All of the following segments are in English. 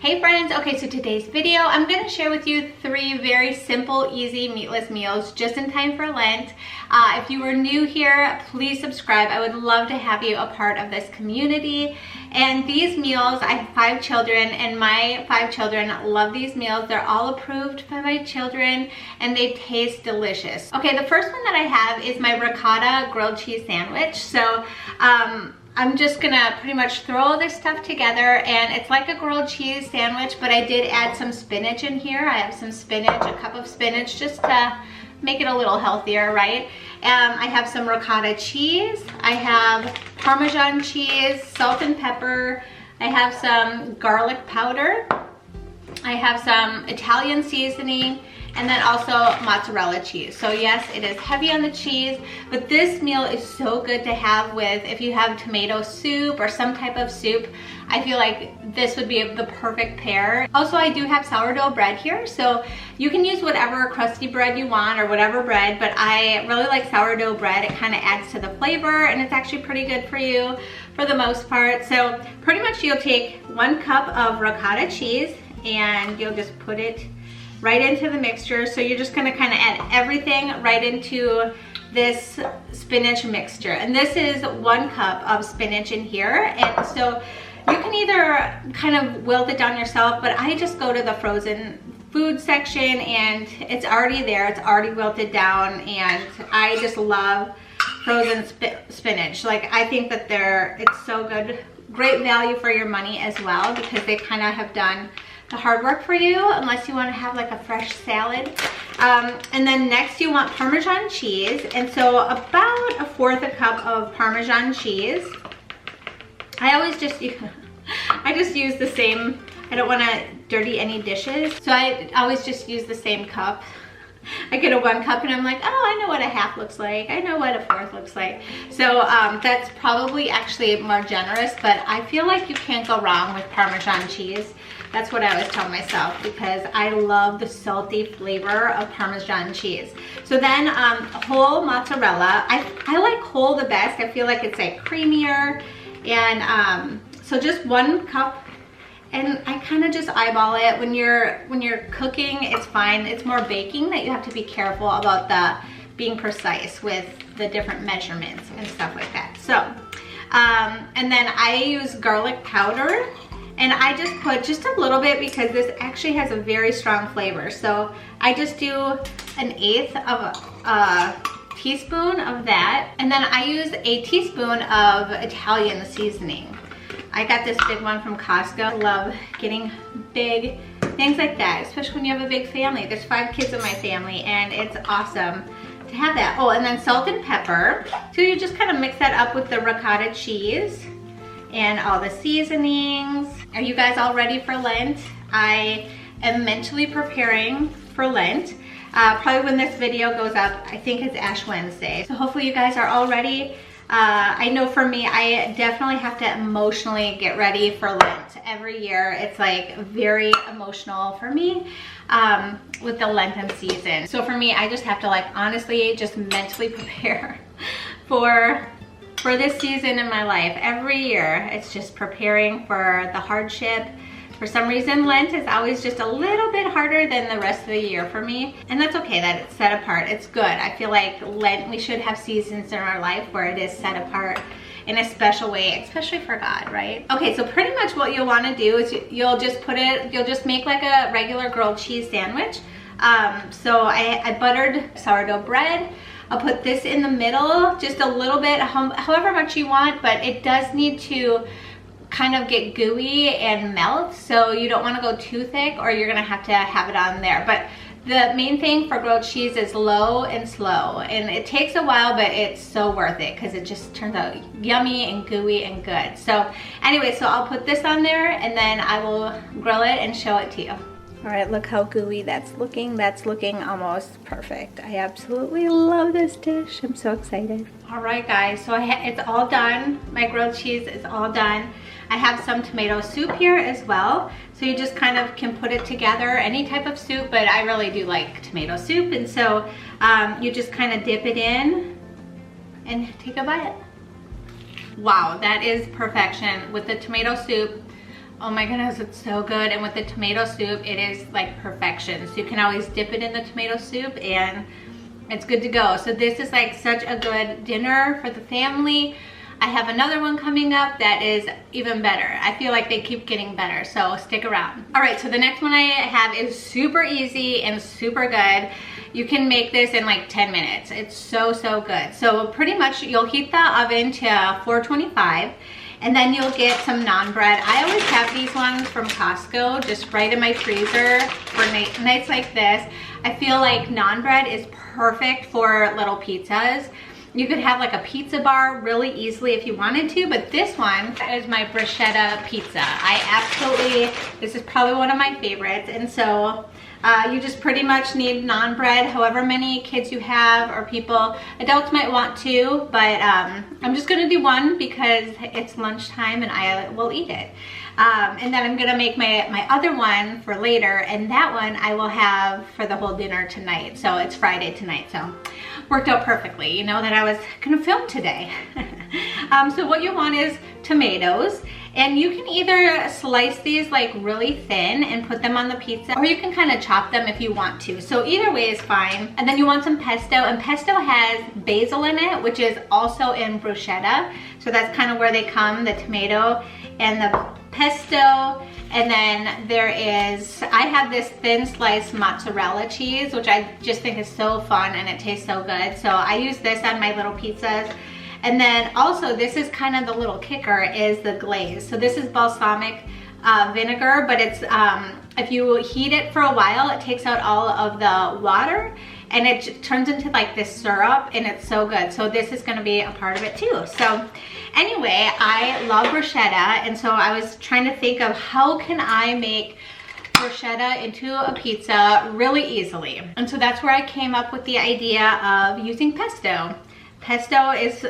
Hey friends, okay, so today's video, I'm gonna share with you 3 very simple, easy meatless meals just in time for Lent. If you are new here, please subscribe. I would love to have you a part of this community. And these meals, I have 5 children and my 5 children love these meals. They're all approved by my children and they taste delicious. Okay, the first one that I have is my ricotta grilled cheese sandwich. So, I'm just gonna pretty much throw all this stuff together, and it's like a grilled cheese sandwich, but I did add some spinach in here. I have some spinach, a cup of spinach, just to make it a little healthier, right? I have some ricotta cheese. I have Parmesan cheese, salt and pepper. I have some garlic powder. I have some Italian seasoning, and then also mozzarella cheese. So yes, it is heavy on the cheese, but this meal is so good to have with, if you have tomato soup or some type of soup, I feel like this would be the perfect pair. Also, I do have sourdough bread here, so you can use whatever crusty bread you want or whatever bread, but I really like sourdough bread. It kind of adds to the flavor and it's actually pretty good for you for the most part. So pretty much you'll take 1 cup of ricotta cheese and you'll just put it right into the mixture. So you're just gonna kind of add everything right into this spinach mixture. And this is 1 cup of spinach in here. And so you can either kind of wilt it down yourself, but I just go to the frozen food section and it's already there. It's already wilted down, and I just love frozen spinach. Like, I think that it's so good. Great value for your money as well, because they kind of have done the hard work for you, unless you want to have like a fresh salad. And then next you want Parmesan cheese, and so about 1/4 cup of Parmesan cheese. I just use the same. I don't want to dirty any dishes, so I always just use the same cup. I get a 1 cup and I'm like, oh, I know what a half looks like. I know what a 1/4 looks like. So that's probably actually more generous, but I feel like you can't go wrong with Parmesan cheese. That's what I always tell myself, because I love the salty flavor of Parmesan cheese. So then whole mozzarella. I like whole the best. I feel like it's like creamier. And so just 1 cup. And I kind of just eyeball it. When you're cooking, it's fine. It's more baking that you have to be careful about being precise with the different measurements and stuff like that. So, and then I use garlic powder, and I just put just a little bit because this actually has a very strong flavor. So I just do 1/8 of a teaspoon of that, and then I use a teaspoon of Italian seasoning. I got this big one from Costco. I love getting big things like that, especially when you have a big family. There's 5 kids in my family, and it's awesome to have that. Oh, and then salt and pepper. So you just kind of mix that up with the ricotta cheese and all the seasonings. Are you guys all ready for Lent? I am mentally preparing for Lent. Probably when this video goes up, I think it's Ash Wednesday. So hopefully you guys are all ready. I know for me, I definitely have to emotionally get ready for Lent. Every year, it's like very emotional for me with the Lenten season. So for me, I just have to, like, honestly just mentally prepare for this season in my life. Every year, it's just preparing for the hardship. For some reason, Lent is always just a little bit harder than the rest of the year for me. And that's okay that it's set apart. It's good. I feel like Lent, we should have seasons in our life where it is set apart in a special way, especially for God, right? Okay, so pretty much what you'll want to do is you'll just make like a regular grilled cheese sandwich. So I buttered sourdough bread. I'll put this in the middle, just a little bit, however much you want, but it does need to kind of get gooey and melt, so you don't want to go too thick or you're gonna have to have it on there. But the main thing for grilled cheese is low and slow, and it takes a while, but it's so worth it because it just turns out yummy and gooey and good. So anyway, so I'll put this on there and then I will grill it and show it to you. All right, look how gooey that's looking. That's looking almost perfect. I absolutely love this dish. I'm so excited. All right, guys, so it's all done. My grilled cheese is all done. I have some tomato soup here as well. So you just kind of can put it together, any type of soup, but I really do like tomato soup. And so you just kind of dip it in and take a bite. Wow, that is perfection with the tomato soup. Oh my goodness, it's so good. And with the tomato soup, it is like perfection. So you can always dip it in the tomato soup and it's good to go. So this is like such a good dinner for the family. I have another one coming up that is even better. I feel like they keep getting better, so stick around. All right, so the next one I have is super easy and super good. You can make this in like 10 minutes. It's so good. So pretty much you'll heat the oven to 425 and then you'll get some naan bread. I always have these ones from Costco just right in my freezer for nights like this. I feel like naan bread is perfect for little pizzas. You could have like a pizza bar really easily if you wanted to, but this one is my Bruschetta Pizza. This is probably one of my favorites. And so you just pretty much need naan bread, however many kids you have or people, adults might want two, but I'm just gonna do one because it's lunchtime and I will eat it. And then I'm gonna make my other one for later, and that one I will have for the whole dinner tonight. So it's Friday tonight, so worked out perfectly, you know, that I was gonna film today. So what you want is tomatoes, and you can either slice these like really thin and put them on the pizza, or you can kind of chop them if you want to. So either way is fine. And then you want some pesto, and pesto has basil in it, which is also in bruschetta. So that's kind of where they come, the tomato and the pesto. And then there is, I have this thin sliced mozzarella cheese, which I just think is so fun and it tastes so good. So I use this on my little pizzas. And then also, this is kind of the little kicker, is the glaze. So this is balsamic vinegar, but it's if you heat it for a while, it takes out all of the water and it turns into like this syrup, and it's so good. So this is gonna be a part of it too. So anyway, I love bruschetta, and so I was trying to think of how can I make bruschetta into a pizza really easily. And so that's where I came up with the idea of using pesto. Pesto is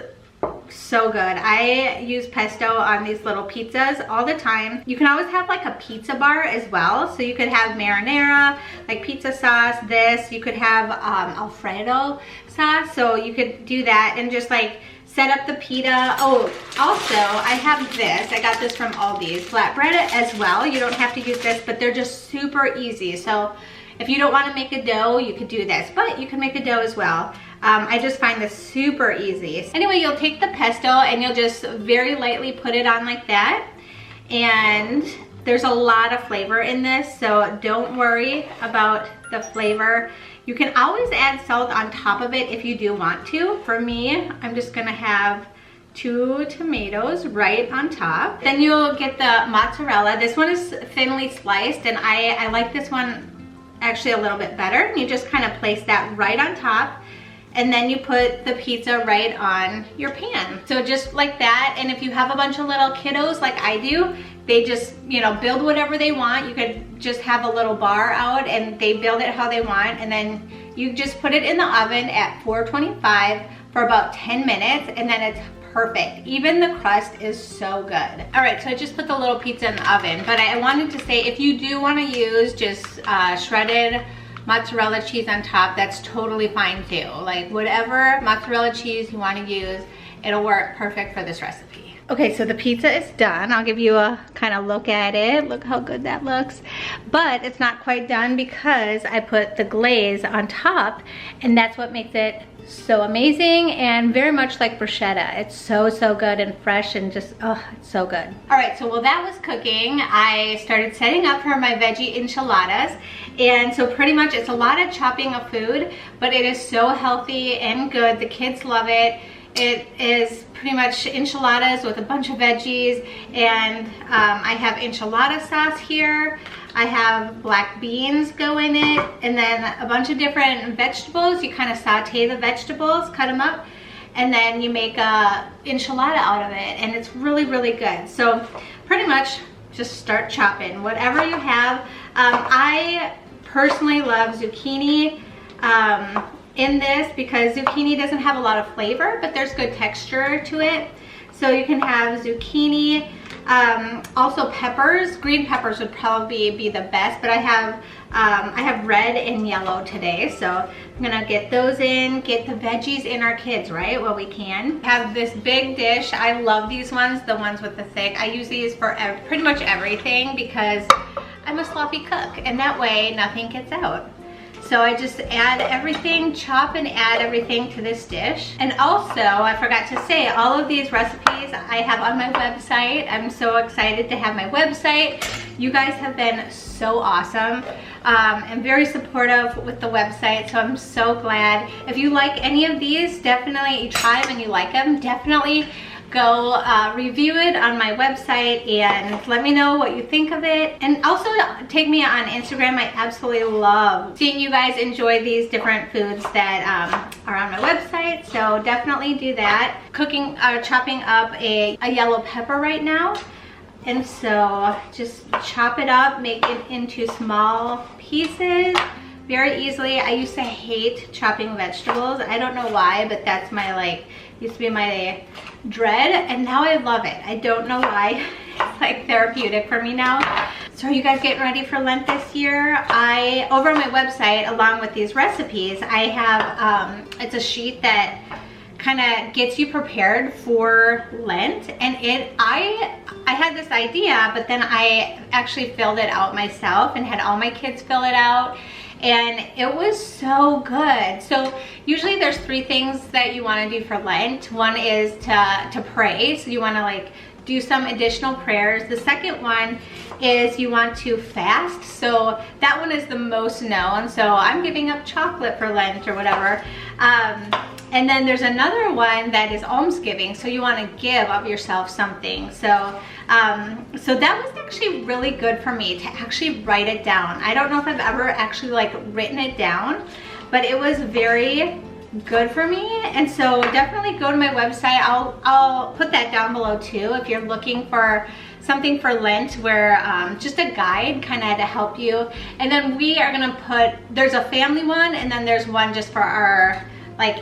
so good. I use pesto on these little pizzas all the time. You can always have like a pizza bar as well. So you could have marinara, like pizza sauce, this. You could have Alfredo sauce. So you could do that and just like set up the pita. Oh, also I have this. I got this from Aldi's. Flatbread as well. You don't have to use this, but they're just super easy. So if you don't want to make a dough, you could do this, but you can make a dough as well. I just find this super easy. Anyway, you'll take the pesto and you'll just very lightly put it on like that. And there's a lot of flavor in this, so don't worry about the flavor. You can always add salt on top of it if you do want to. For me, I'm just gonna have 2 tomatoes right on top. Then you'll get the mozzarella. This one is thinly sliced, and I like this one actually a little bit better. You just kind of place that right on top, and then you put the pizza right on your pan. So just like that. And if you have a bunch of little kiddos like I do, they just, you know, build whatever they want. You could just have a little bar out and they build it how they want, and then you just put it in the oven at 425 for about 10 minutes, and then it's perfect. Even the crust is so good. All right, so I just put the little pizza in the oven, but I wanted to say, if you do want to use just shredded mozzarella cheese on top, that's totally fine too. Like whatever mozzarella cheese you want to use, it'll work perfect for this recipe. Okay, so the pizza is done. I'll give you a kind of look at it. Look how good that looks. But it's not quite done because I put the glaze on top, and that's what makes it so amazing and very much like bruschetta. It's so good and fresh and just, oh, it's so good. All right, so while that was cooking, I started setting up for my veggie enchiladas. And so pretty much it's a lot of chopping of food, but it is so healthy and good. The kids love it. It is pretty much enchiladas with a bunch of veggies, and I have enchilada sauce here. I have black beans go in it, and then a bunch of different vegetables. You kind of saute the vegetables, cut them up, and then you make a enchilada out of it, and it's really good. So pretty much just start chopping whatever you have. I personally love zucchini in this because zucchini doesn't have a lot of flavor, but there's good texture to it. So you can have zucchini, Also peppers, green peppers would probably be the best, but I have red and yellow today, so I'm gonna get those in, get the veggies in our kids, right, while we can. Have this big dish. I love these ones, the ones with the thick. I use these for pretty much everything because I'm a sloppy cook, and that way nothing gets out. So I just add everything, chop and add everything to this dish. And also, I forgot to say, all of these recipes I have on my website. I'm so excited to have my website. You guys have been so awesome and very supportive with the website, so I'm so glad. If you like any of these, definitely, you try them and you like them, definitely go review it on my website and let me know what you think of it. And also take me on Instagram. I absolutely love seeing you guys enjoy these different foods that are on my website, so definitely do that. Chopping up a yellow pepper right now, and so just chop it up, make it into small pieces very easily. I used to hate chopping vegetables. I don't know why, but that's my used to be my dread, and now I love it. I don't know why. It's like therapeutic for me now. So are you guys getting ready for Lent this year? Over on my website, along with these recipes, I have it's a sheet that kind of gets you prepared for Lent, and I had this idea, but then I actually filled it out myself and had all my kids fill it out, and it was so good. So usually there's 3 things that you want to do for Lent. One is to pray, so you want to do some additional prayers. The second one is you want to fast, so that one is the most known, so I'm giving up chocolate for Lent or whatever. And then there's another one that is almsgiving, so you want to give of yourself something. So so that was actually really good for me to actually write it down. I don't know if I've ever actually written it down, but it was very good for me. And so definitely go to my website. I'll put that down below too if you're looking for something for Lent, where just a guide kind of to help you. And then we are gonna there's a family one, and then there's one just for our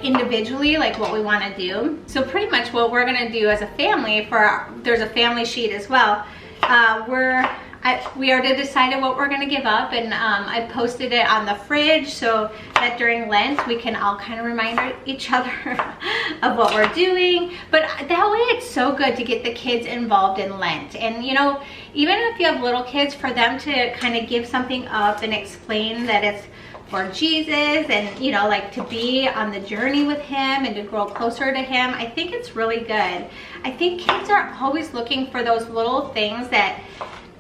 individually, what we want to do. So pretty much what we're gonna do as a family, there's a family sheet as well. We already decided what we're gonna give up, and I posted it on the fridge so that during Lent we can all kind of remind each other of what we're doing. But that way it's so good to get the kids involved in Lent. And you know, even if you have little kids, for them to kind of give something up and explain that it's for Jesus, and you know, to be on the journey with him and to grow closer to him, I think it's really good. I think kids are always looking for those little things that,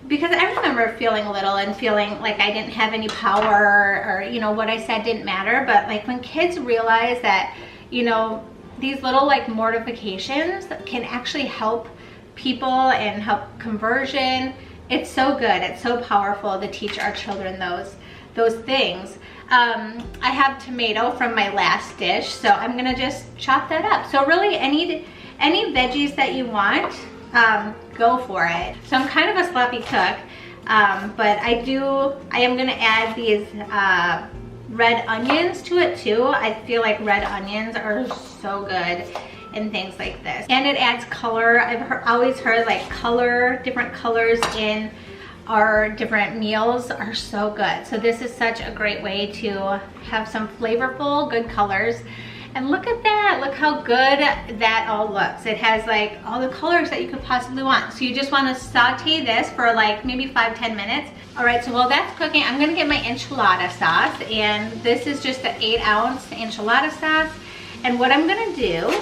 because I remember feeling little and feeling like I didn't have any power, or you know, what I said didn't matter. But when kids realize that, you know, these little mortifications can actually help people and help conversion, it's so good. It's so powerful to teach our children those things. I have tomato from my last dish, so I'm gonna just chop that up. So really any veggies that you want, go for it. So I'm kind of a sloppy cook, but I am gonna add these red onions to it too. I feel like red onions are so good in things like this, and it adds color. I've always heard different colors in our different meals are so good. So this is such a great way to have some flavorful, good colors. And look at that, look how good that all looks. It has all the colors that you could possibly want. So you just want to saute this for maybe 5-10 minutes. All right, so while that's cooking, I'm gonna get my enchilada sauce, and this is just an 8-ounce enchilada sauce. And what I'm gonna do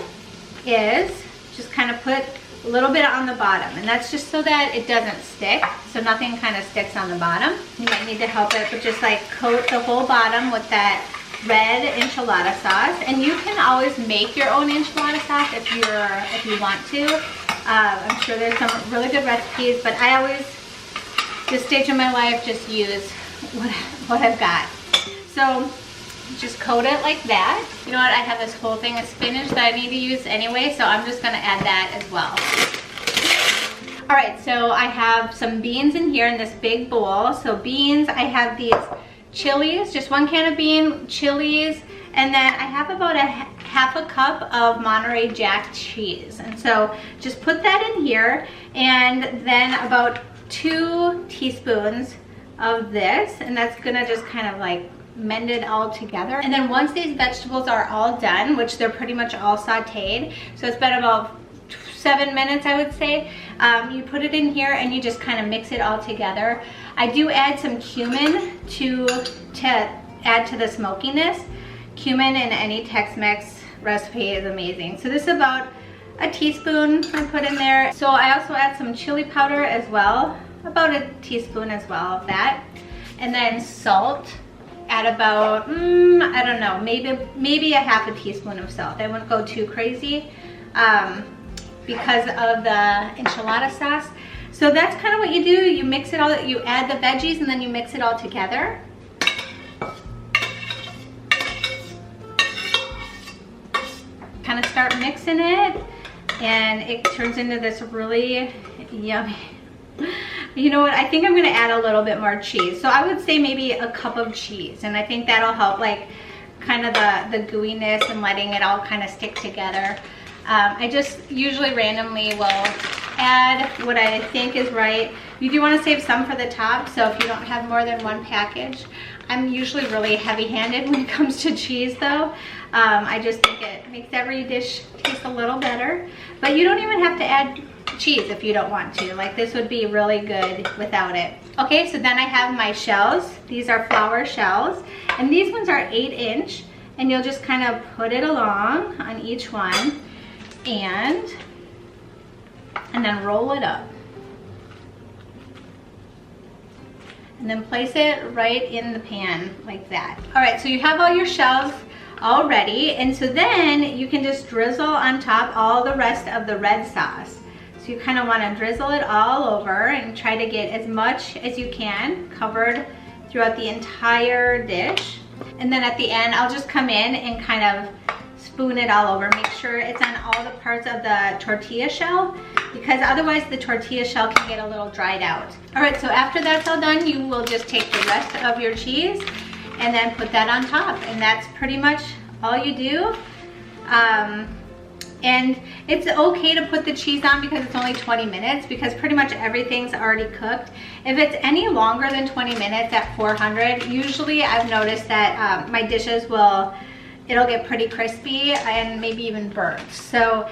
is just kind of put a little bit on the bottom, and that's just so that it doesn't stick, so nothing kind of sticks on the bottom. You might need to help it, but just coat the whole bottom with that red enchilada sauce. And you can always make your own enchilada sauce if you want to. I'm sure there's some really good recipes, but I always, this stage of my life, just use what I've got. So just coat it like that. You know what, I have this whole thing of spinach that I need to use anyway, so I'm just gonna add that as well. All right, so I have some beans in here in this big bowl. So beans, I have these chilies, just 1 can of bean, chilies, and then I have about half a cup of Monterey Jack cheese. And so just put that in here, and then about 2 teaspoons of this, and that's gonna just kind of like mend it all together. And then once these vegetables are all done, which they're pretty much all sauteed, so it's been about 7 minutes, I would say, you put it in here and you just kind of mix it all together. I do add some cumin to add to the smokiness. Cumin in any Tex-Mex recipe is amazing. So this is about a teaspoon I put in there. So I also add some chili powder as well, about a teaspoon as well of that. And then salt, add about, I don't know, maybe a half a teaspoon of salt. I wouldn't go too crazy because of the enchilada sauce. So that's kind of what you do. You mix it all, you add the veggies and then you mix it all together. Kind of start mixing it, and it turns into this really yummy. You know what, I think I'm gonna add a little bit more cheese. So I would say maybe a cup of cheese, and I think that'll help like kind of the gooiness and letting it all kind of stick together. I just usually randomly will add what I think is right. You do want to save some for the top, so if you don't have more than 1 package. I'm usually really heavy-handed when it comes to cheese though. I just think it makes every dish taste a little better. But you don't even have to add cheese if you don't want to. Like, this would be really good without it. Okay, so then I have my shells. These are flour shells, and these ones are 8-inch, and you'll just kind of put it along on each one and then roll it up. And then place it right in the pan like that. All right, so you have all your shells all ready, and so then you can just drizzle on top all the rest of the red sauce. So you kind of want to drizzle it all over and try to get as much as you can covered throughout the entire dish. And then at the end, I'll just come in and kind of spoon it all over. Make sure it's on all the parts of the tortilla shell, because otherwise the tortilla shell can get a little dried out. All right, so after that's all done, you will just take the rest of your cheese and then put that on top, and that's pretty much all you do. And it's okay to put the cheese on because it's only 20 minutes, because pretty much everything's already cooked. If it's any longer than 20 minutes at 400, usually I've noticed that my dishes it'll get pretty crispy and maybe even burnt. So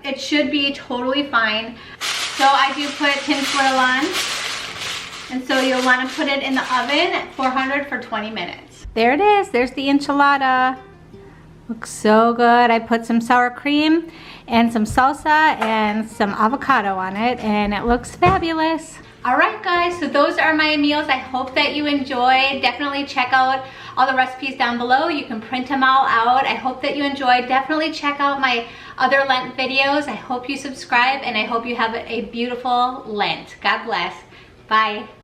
it should be totally fine. So I do put tinfoil on, and so you'll want to put it in the oven at 400 for 20 minutes. There it is, there's the enchilada. Looks so good. I put some sour cream and some salsa and some avocado on it, and it looks fabulous. All right, guys, so those are my meals. I hope that you enjoyed. Definitely check out all the recipes down below. You can print them all out. I hope that you enjoyed. Definitely check out my other Lent videos. I hope you subscribe, and I hope you have a beautiful Lent. God bless. Bye.